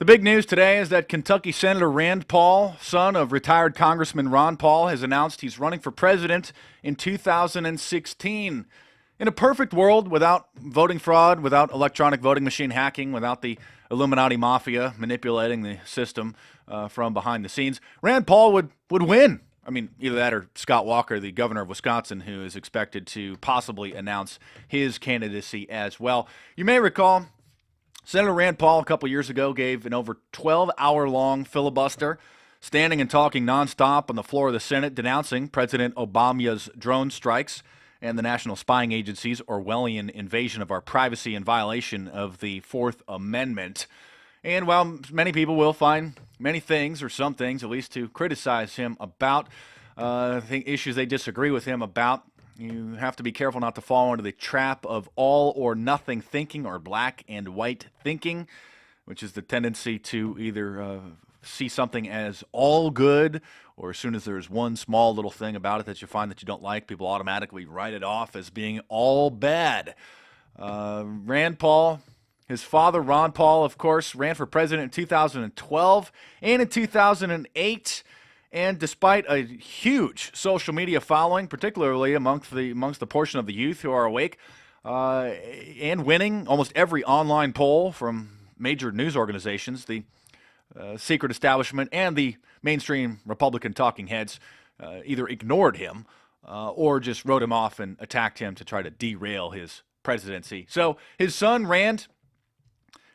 The big news today is that Kentucky Senator Rand Paul, son of retired Congressman Ron Paul, has announced he's running for president in 2016. In a perfect world, without voting fraud, without electronic voting machine hacking, without the Illuminati mafia manipulating the system from behind the scenes, Rand Paul would win. I mean, either that or Scott Walker, the governor of Wisconsin, who is expected to possibly announce his candidacy as well. You may recall Senator Rand Paul a couple years ago gave an over 12-hour-long filibuster, standing and talking nonstop on the floor of the Senate, denouncing President Obama's drone strikes and the National Spying Agency's Orwellian invasion of our privacy in violation of the Fourth Amendment. And while many people will find many things, or some things at least, to criticize him about, issues they disagree with him about, you have to be careful not to fall into the trap of all or nothing thinking, or black and white thinking, which is the tendency to either see something as all good, or as soon as there's one small little thing about it that you find that you don't like, people automatically write it off as being all bad. Rand Paul, his father, Ron Paul, of course, ran for president in 2012 and in 2008. And despite a huge social media following, particularly amongst the portion of the youth who are awake, and winning almost every online poll from major news organizations, the secret establishment and the mainstream Republican talking heads either ignored him or just wrote him off and attacked him to try to derail his presidency. So his son, Rand,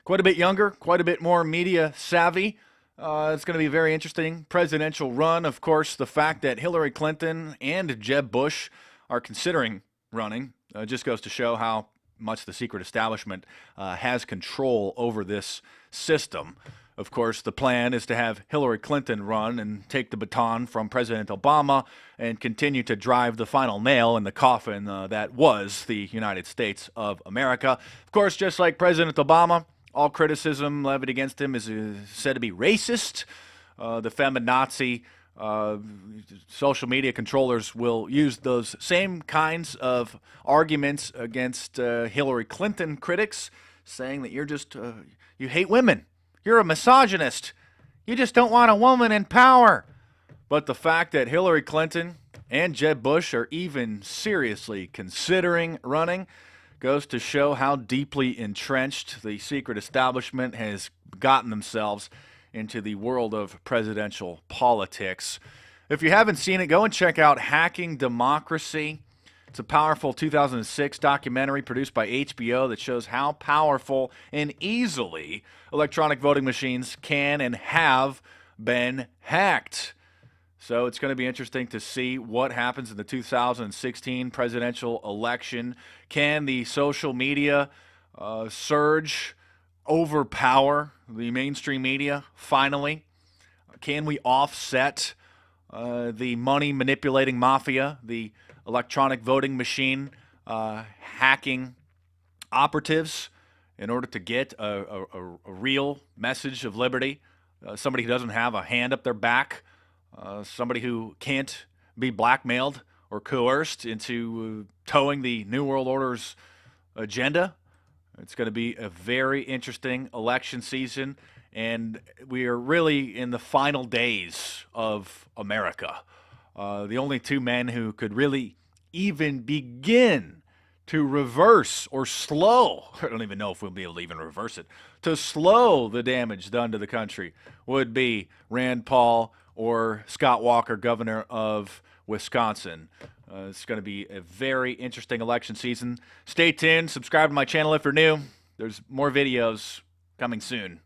quite a bit younger, quite a bit more media savvy. It's going to be a very interesting presidential run. Of course, the fact that Hillary Clinton and Jeb Bush are considering running just goes to show how much the secret establishment has control over this system. Of course, the plan is to have Hillary Clinton run and take the baton from President Obama and continue to drive the final nail in the coffin that was the United States of America. Of course, just like President Obama, all criticism levied against him is said to be racist. The feminazi social media controllers will use those same kinds of arguments against Hillary Clinton critics, saying that you're just, you hate women. You're a misogynist. You just don't want a woman in power. But the fact that Hillary Clinton and Jeb Bush are even seriously considering running goes to show how deeply entrenched the secret establishment has gotten themselves into the world of presidential politics. If you haven't seen it, go and check out Hacking Democracy. It's a powerful 2006 documentary produced by HBO that shows how powerful and easily electronic voting machines can and have been hacked. So it's going to be interesting to see what happens in the 2016 presidential election. Can the social media surge overpower the mainstream media finally? Can we offset the money manipulating mafia, the electronic voting machine hacking operatives, in order to get a real message of liberty? Somebody who doesn't have a hand up their back, somebody who can't be blackmailed or coerced into towing the New World Order's agenda. It's going to be a very interesting election season, and we are really in the final days of America. The only two men who could really even begin to reverse or slow, I don't even know if we'll be able to even reverse it, to slow the damage done to the country would be Rand Paul or Scott Walker, governor of Wisconsin. It's going to be a very interesting election season. Stay tuned. Subscribe to my channel if you're new. There's more videos coming soon.